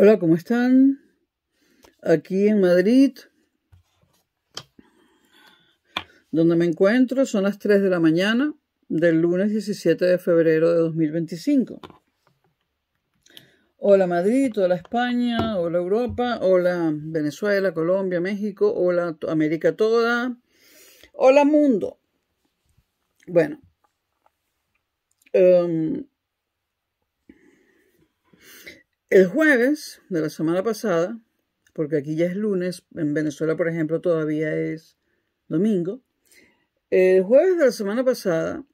Hola, ¿cómo están? Aquí en Madrid, donde me encuentro, son las 3 de la mañana del lunes 17 de febrero de 2025. Hola Madrid, hola España, hola Europa, hola Venezuela, Colombia, México, hola América toda, hola mundo. Bueno, el jueves de la semana pasada, porque aquí ya es lunes, en Venezuela, por ejemplo, todavía es domingo. El jueves de la semana pasada,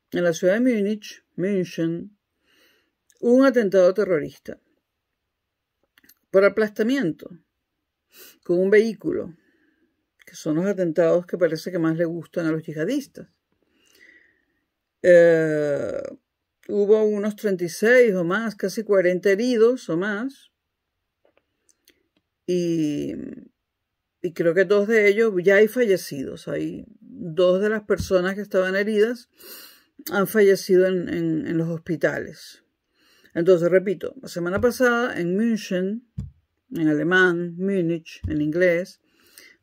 en la ciudad de München, hubo un atentado terrorista por aplastamiento con un vehículo, que son los atentados que parece que más le gustan a los yihadistas. Hubo unos 36 o más, casi 40 heridos o más, y creo que 2 de ellos ya hay fallecidos. Hay 2 de las personas que estaban heridas han fallecido en los hospitales. Entonces, repito, la semana pasada en München, en alemán, Múnich, en inglés,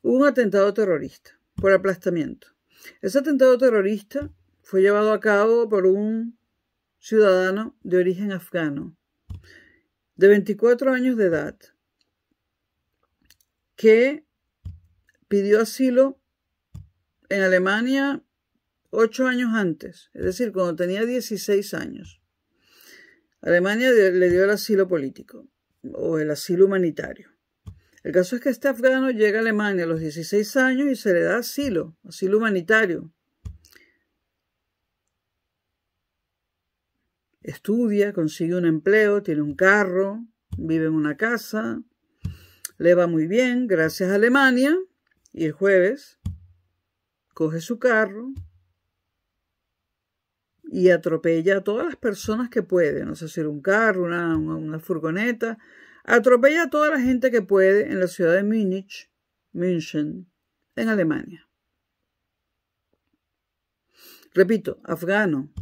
hubo un atentado terrorista por aplastamiento. Ese atentado terrorista fue llevado a cabo por un ciudadano de origen afgano, de 24 años de edad, que pidió asilo en Alemania 8 años antes, es decir, cuando tenía 16 años. Alemania le dio el asilo político o el asilo humanitario. El caso es que este afgano llega a Alemania a los 16 años y se le da asilo humanitario. Estudia, consigue un empleo, tiene un carro, vive en una casa, le va muy bien gracias a Alemania, y el jueves coge su carro y atropella a todas las personas que puede, no sé si era un carro, una furgoneta, atropella a toda la gente que puede en la ciudad de München, en Alemania. Repito, afgano,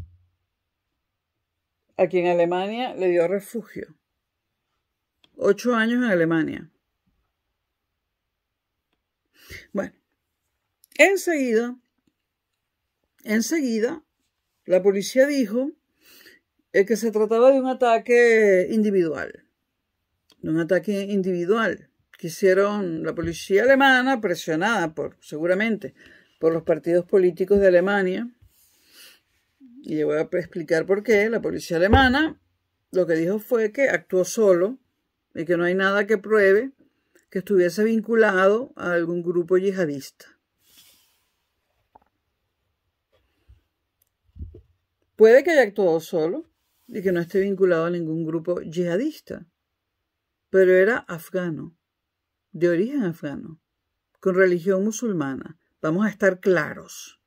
a quien Alemania le dio refugio. 8 años en Alemania. Bueno, enseguida, la policía dijo que se trataba de un ataque individual. Quisieron la policía alemana, presionada seguramente por los partidos políticos de Alemania, y yo voy a explicar por qué. La policía alemana lo que dijo fue que actuó solo y que no hay nada que pruebe que estuviese vinculado a algún grupo yihadista. Puede que haya actuado solo y que no esté vinculado a ningún grupo yihadista, pero era afgano, de origen afgano, con religión musulmana. Vamos a estar claros.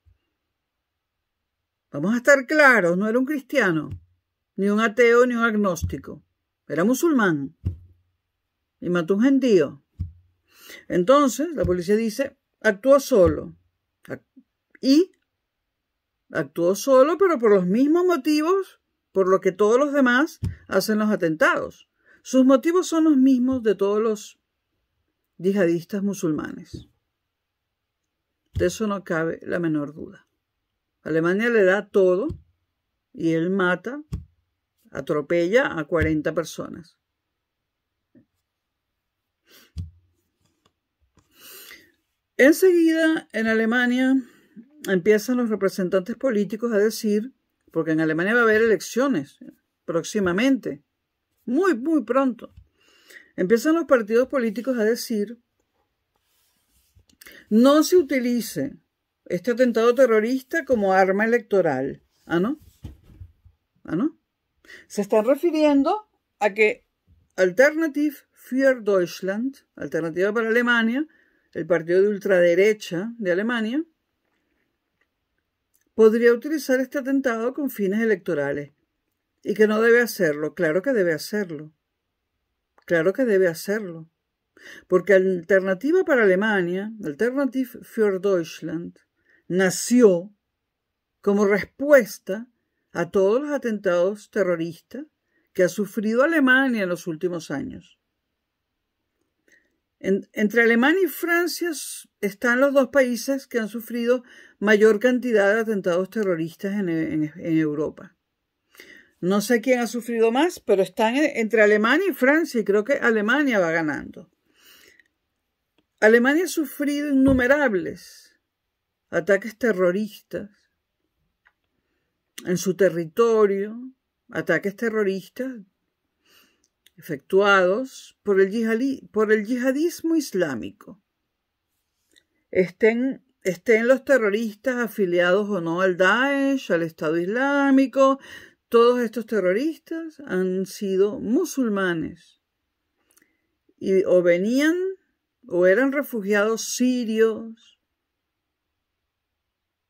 No era un cristiano, ni un ateo, ni un agnóstico. Era musulmán y mató a un gentío. Entonces, la policía dice, actuó solo. Y actuó solo, pero por los mismos motivos por los que todos los demás hacen los atentados. Sus motivos son los mismos de todos los yihadistas musulmanes. De eso no cabe la menor duda. Alemania le da todo y él mata, atropella a 40 personas. Enseguida, en Alemania, empiezan los representantes políticos a decir, porque en Alemania va a haber elecciones próximamente, muy, muy pronto. Empiezan los partidos políticos a decir, no se utilice este atentado terrorista como arma electoral. ¿Ah, no? Se están refiriendo a que Alternative für Deutschland, Alternativa para Alemania, el partido de ultraderecha de Alemania, podría utilizar este atentado con fines electorales y que no debe hacerlo. Claro que debe hacerlo. Porque Alternativa para Alemania, Alternative für Deutschland, nació como respuesta a todos los atentados terroristas que ha sufrido Alemania en los últimos años. Entre Alemania y Francia están los dos países que han sufrido mayor cantidad de atentados terroristas en Europa. No sé quién ha sufrido más, pero están entre Alemania y Francia, y creo que Alemania va ganando. Alemania ha sufrido innumerables ataques terroristas en su territorio, ataques terroristas efectuados por el yihadismo islámico. Estén los terroristas afiliados o no al Daesh, al Estado Islámico, todos estos terroristas han sido musulmanes o venían o eran refugiados sirios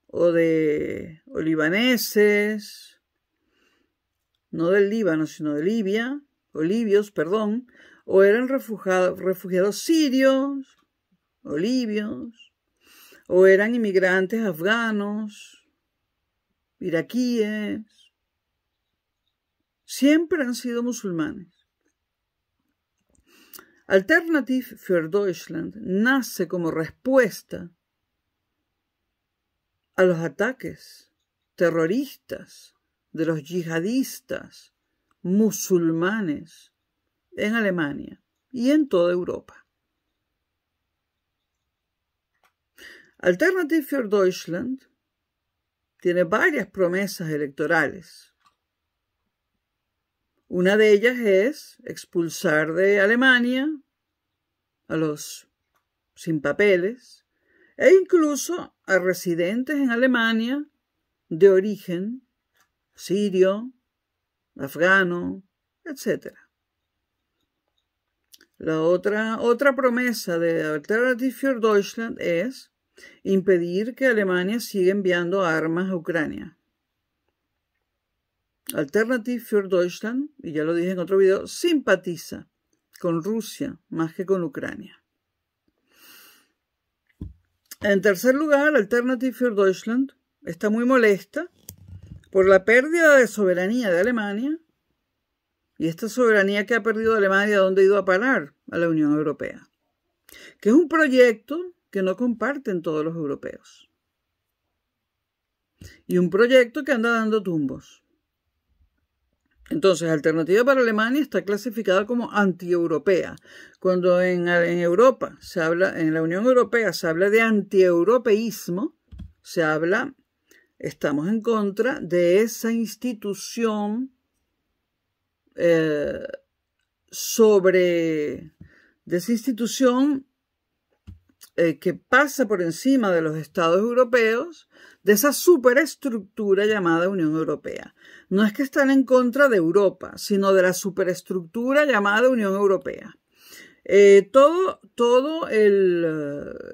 o libaneses, no del Líbano, sino de Libia, o libios, perdón, o eran refugiados sirios, o libios, o eran inmigrantes afganos, iraquíes. Siempre han sido musulmanes. Alternative für Deutschland nace como respuesta a los ataques terroristas de los yihadistas musulmanes en Alemania y en toda Europa. Alternative für Deutschland tiene varias promesas electorales. Una de ellas es expulsar de Alemania a los sin papeles e incluso a residentes en Alemania de origen sirio, afgano, etc. La otra promesa de Alternative für Deutschland es impedir que Alemania siga enviando armas a Ucrania. Alternative für Deutschland, y ya lo dije en otro video, simpatiza con Rusia más que con Ucrania. En tercer lugar, Alternative für Deutschland está muy molesta por la pérdida de soberanía de Alemania, y esta soberanía que ha perdido Alemania, ¿a dónde ha ido a parar? A la Unión Europea, que es un proyecto que no comparten todos los europeos, y un proyecto que anda dando tumbos. Entonces, Alternativa para Alemania está clasificada como antieuropea. Cuando en Europa se habla, en la Unión Europea se habla de antieuropeísmo, estamos en contra de esa institución que pasa por encima de los estados europeos, de esa superestructura llamada Unión Europea. No es que están en contra de Europa, sino de la superestructura llamada Unión Europea.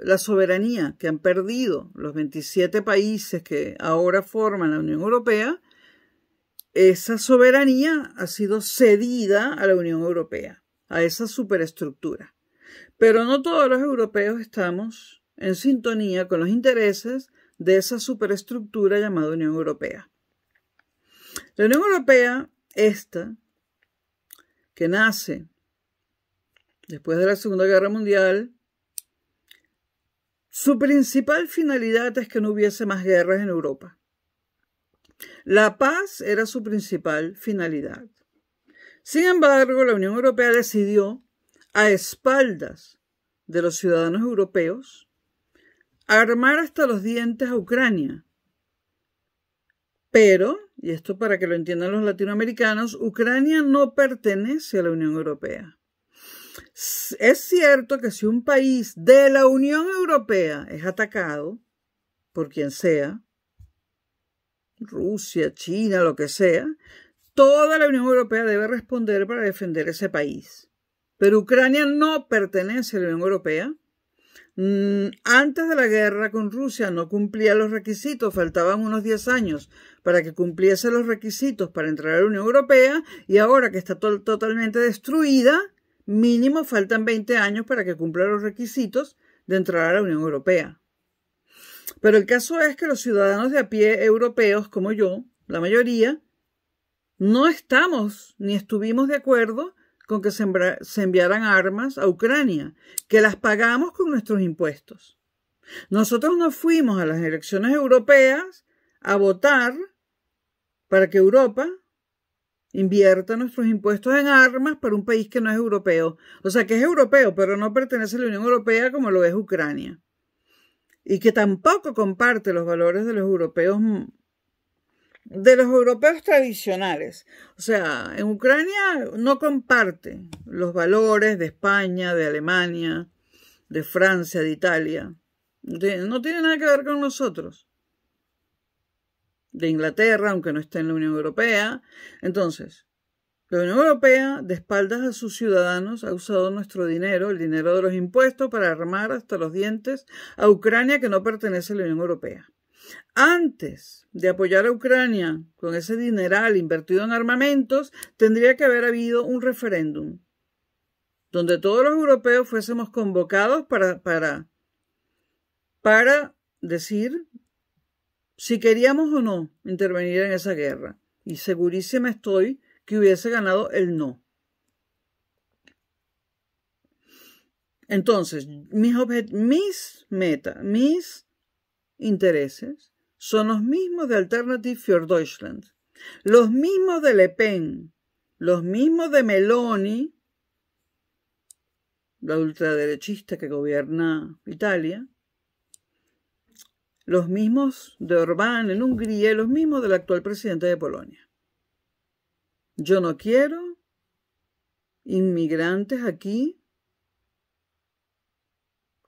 La soberanía que han perdido los 27 países que ahora forman la Unión Europea, esa soberanía ha sido cedida a la Unión Europea, a esa superestructura. Pero no todos los europeos estamos en sintonía con los intereses de esa superestructura llamada Unión Europea. La Unión Europea, que nace después de la Segunda Guerra Mundial, su principal finalidad es que no hubiese más guerras en Europa. La paz era su principal finalidad. Sin embargo, la Unión Europea decidió, a espaldas de los ciudadanos europeos, armar hasta los dientes a Ucrania. Pero, y esto para que lo entiendan los latinoamericanos, Ucrania no pertenece a la Unión Europea. Es cierto que si un país de la Unión Europea es atacado, por quien sea, Rusia, China, lo que sea, toda la Unión Europea debe responder para defender ese país. Pero Ucrania no pertenece a la Unión Europea. Antes de la guerra con Rusia no cumplía los requisitos, faltaban unos 10 años para que cumpliese los requisitos para entrar a la Unión Europea, y ahora que está totalmente destruida, mínimo faltan 20 años para que cumpla los requisitos de entrar a la Unión Europea. Pero el caso es que los ciudadanos de a pie europeos, como yo, la mayoría, no estamos ni estuvimos de acuerdo con que se enviaran armas a Ucrania, que las pagamos con nuestros impuestos. Nosotros no fuimos a las elecciones europeas a votar para que Europa invierta nuestros impuestos en armas para un país que no es europeo. O sea, que es europeo, pero no pertenece a la Unión Europea como lo es Ucrania. Y que tampoco comparte los valores de los europeos tradicionales. O sea, en Ucrania no comparte los valores de España, de Alemania, de Francia, de Italia. No tiene nada que ver con nosotros. De Inglaterra, aunque no esté en la Unión Europea. Entonces, la Unión Europea, de espaldas a sus ciudadanos, ha usado nuestro dinero, el dinero de los impuestos, para armar hasta los dientes a Ucrania, que no pertenece a la Unión Europea. Antes de apoyar a Ucrania con ese dineral invertido en armamentos, tendría que haber habido un referéndum donde todos los europeos fuésemos convocados para decir si queríamos o no intervenir en esa guerra. Y segurísima estoy que hubiese ganado el no. Entonces, mis metas, mis intereses son los mismos de Alternative für Deutschland, los mismos de Le Pen, los mismos de Meloni, la ultraderechista que gobierna Italia, los mismos de Orbán en Hungría y los mismos del actual presidente de Polonia. Yo no quiero inmigrantes aquí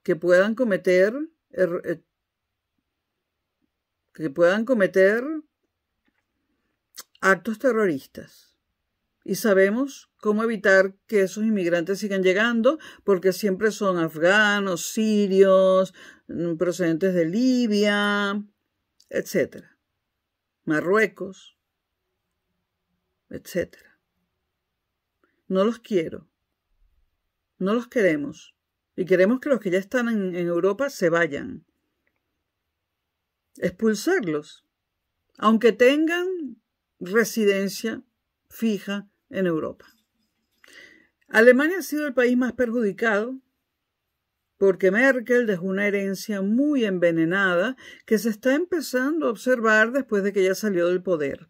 que puedan cometer actos terroristas. Y sabemos cómo evitar que esos inmigrantes sigan llegando, porque siempre son afganos, sirios, procedentes de Libia, etc. Marruecos, etc. No los quiero. No los queremos. Y queremos que los que ya están en Europa se vayan. Expulsarlos, aunque tengan residencia fija en Europa. Alemania ha sido el país más perjudicado porque Merkel dejó una herencia muy envenenada que se está empezando a observar después de que ella salió del poder.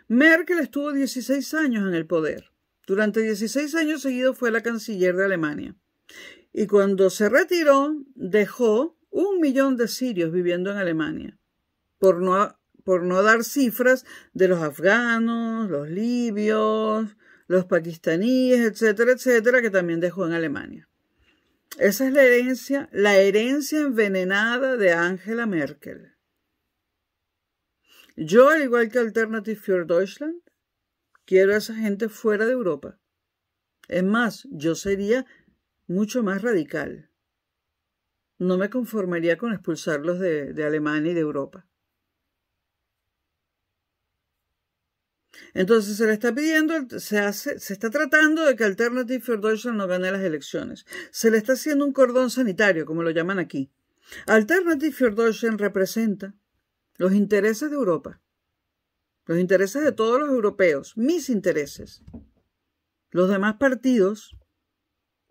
Merkel estuvo 16 años en el poder. Durante 16 años seguidos fue la canciller de Alemania. Y cuando se retiró, dejó 1 millón de sirios viviendo en Alemania, por no dar cifras de los afganos, los libios, los pakistaníes, etcétera, etcétera, que también dejó en Alemania. Esa es la herencia envenenada de Angela Merkel. Yo, al igual que Alternative für Deutschland, quiero a esa gente fuera de Europa. Es más, yo sería mucho más radical. No me conformaría con expulsarlos de Alemania y de Europa. Entonces se le está pidiendo, se está tratando de que Alternative für Deutschland no gane las elecciones. Se le está haciendo un cordón sanitario, como lo llaman aquí. Alternative für Deutschland representa los intereses de Europa, los intereses de todos los europeos, mis intereses. Los demás partidos,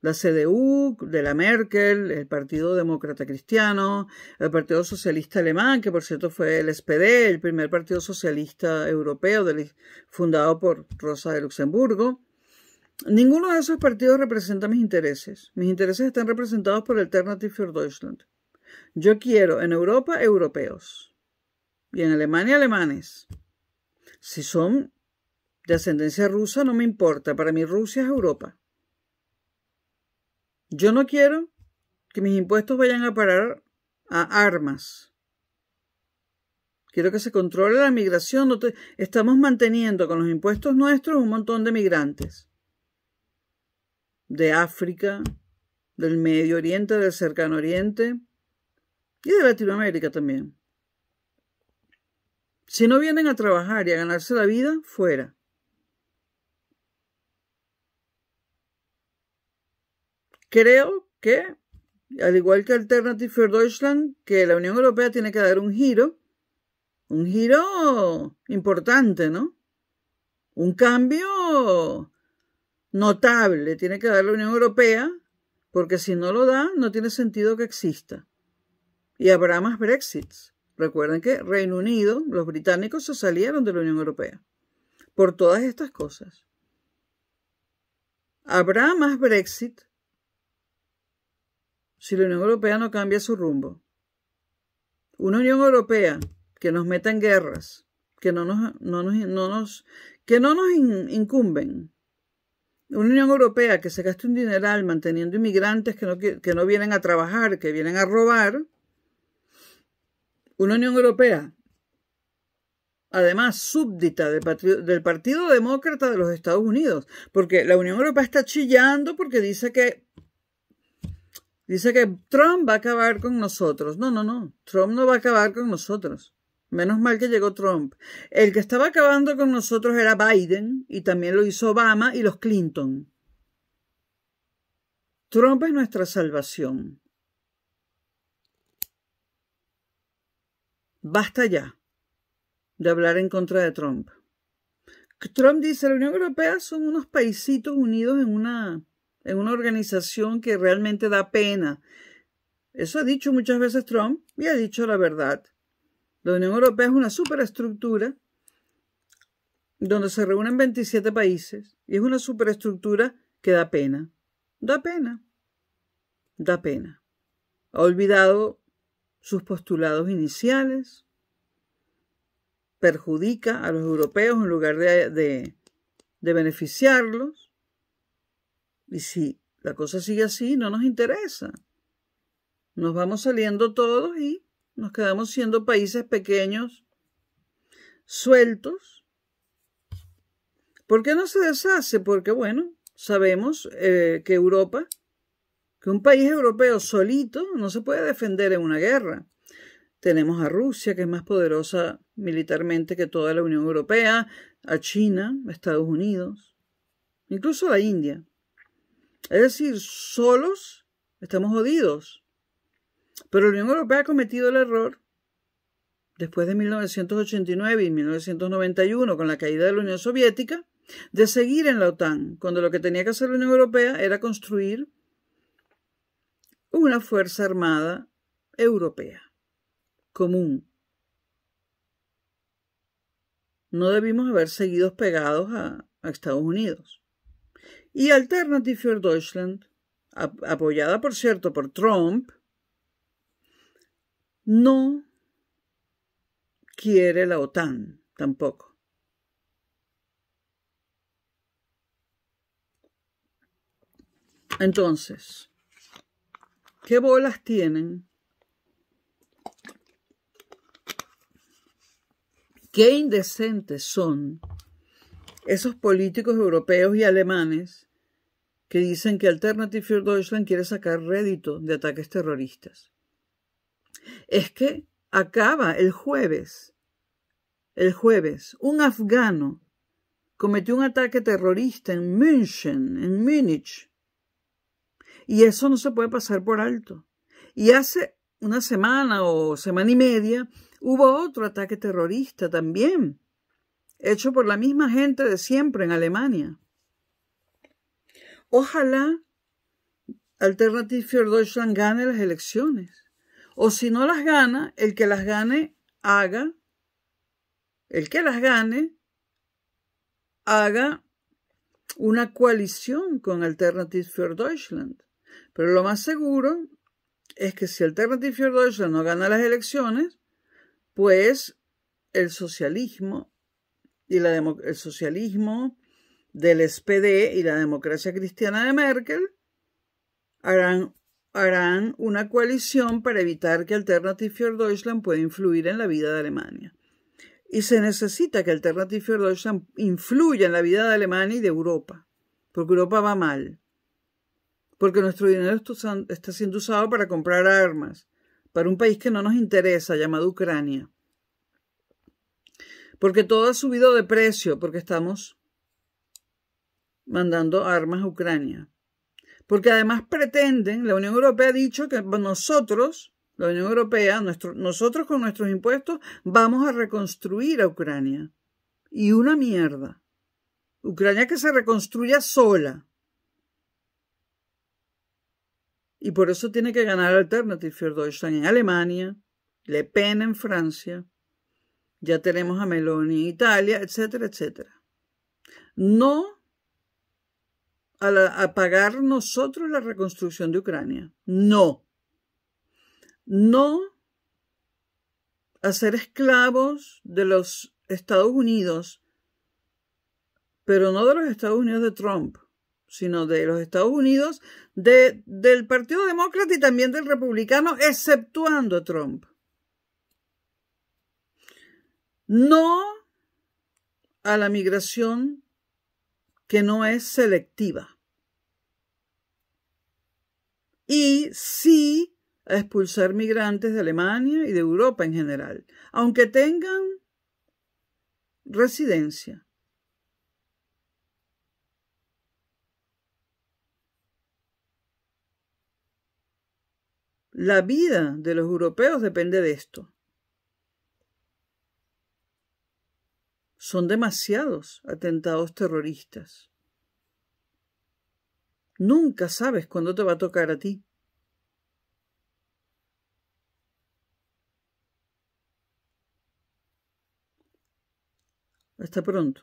la CDU, de la Merkel, el Partido Demócrata Cristiano, el Partido Socialista Alemán, que por cierto fue el SPD, el primer partido socialista europeo fundado por Rosa de Luxemburgo. Ninguno de esos partidos representa mis intereses. Mis intereses están representados por Alternative für Deutschland. Yo quiero en Europa europeos y en Alemania alemanes. Si son de ascendencia rusa no me importa, para mí Rusia es Europa. Yo no quiero que mis impuestos vayan a parar a armas. Quiero que se controle la migración. Estamos manteniendo con los impuestos nuestros un montón de migrantes. De África, del Medio Oriente, del Cercano Oriente y de Latinoamérica también. Si no vienen a trabajar y a ganarse la vida, fuera. Creo que, al igual que Alternative für Deutschland, que la Unión Europea tiene que dar un giro importante, ¿no? Un cambio notable tiene que dar la Unión Europea, porque si no lo da, no tiene sentido que exista. Y habrá más Brexits. Recuerden que Reino Unido, los británicos se salieron de la Unión Europea por todas estas cosas. Habrá más Brexit si la Unión Europea no cambia su rumbo. Una Unión Europea que nos meta en guerras, que no nos incumben. Una Unión Europea que se gaste un dineral manteniendo inmigrantes que no vienen a trabajar, que vienen a robar. Una Unión Europea, además, súbdita del Partido Demócrata de los Estados Unidos, porque la Unión Europea está chillando porque dice que Trump va a acabar con nosotros. No. Trump no va a acabar con nosotros. Menos mal que llegó Trump. El que estaba acabando con nosotros era Biden, y también lo hizo Obama y los Clinton. Trump es nuestra salvación. Basta ya de hablar en contra de Trump. Trump dice, la Unión Europea son unos paisitos unidos en una organización que realmente da pena. Eso ha dicho muchas veces Trump y ha dicho la verdad. La Unión Europea es una superestructura donde se reúnen 27 países y es una superestructura que da pena. Da pena. Da pena. Ha olvidado sus postulados iniciales, perjudica a los europeos en lugar de beneficiarlos. Y si la cosa sigue así, no nos interesa. Nos vamos saliendo todos y nos quedamos siendo países pequeños, sueltos. ¿Por qué no se deshace? Porque, bueno, sabemos que un país europeo solito no se puede defender en una guerra. Tenemos a Rusia, que es más poderosa militarmente que toda la Unión Europea, a China, a Estados Unidos, incluso a la India. Es decir, solos estamos jodidos. Pero la Unión Europea ha cometido el error, después de 1989 y 1991, con la caída de la Unión Soviética, de seguir en la OTAN, cuando lo que tenía que hacer la Unión Europea era construir una fuerza armada europea, común. No debimos haber seguido pegados a Estados Unidos. Y Alternative für Deutschland, apoyada por cierto por Trump, no quiere la OTAN tampoco. Entonces, ¿qué bolas tienen? ¿Qué indecentes son esos políticos europeos y alemanes que dicen que Alternative für Deutschland quiere sacar rédito de ataques terroristas? Es que acaba el jueves, un afgano cometió un ataque terrorista en Múnich, y eso no se puede pasar por alto. Y hace una semana o semana y media hubo otro ataque terrorista también, hecho por la misma gente de siempre en Alemania. Ojalá Alternative für Deutschland gane las elecciones. O si no las gana, el que las gane haga una coalición con Alternative für Deutschland. Pero lo más seguro es que si Alternative für Deutschland no gana las elecciones, pues el socialismo del SPD y la democracia cristiana de Merkel harán una coalición para evitar que Alternative für Deutschland pueda influir en la vida de Alemania. Y se necesita que Alternative für Deutschland influya en la vida de Alemania y de Europa, porque Europa va mal, porque nuestro dinero está siendo usado para comprar armas para un país que no nos interesa, llamado Ucrania, porque todo ha subido de precio, porque estamos mandando armas a Ucrania. Porque además pretenden, la Unión Europea ha dicho que nosotros, la Unión Europea, nosotros con nuestros impuestos vamos a reconstruir a Ucrania. Y una mierda. Ucrania que se reconstruya sola. Y por eso tiene que ganar Alternative für Deutschland en Alemania, Le Pen en Francia, ya tenemos a Meloni en Italia, etcétera, etcétera. No a pagar nosotros la reconstrucción de Ucrania. No. No a ser esclavos de los Estados Unidos, pero no de los Estados Unidos de Trump, sino de los Estados Unidos del Partido Demócrata y también del Republicano, exceptuando a Trump. No a la migración que no es selectiva. Y sí a expulsar migrantes de Alemania y de Europa en general, aunque tengan residencia. La vida de los europeos depende de esto. Son demasiados atentados terroristas. Nunca sabes cuándo te va a tocar a ti. Hasta pronto.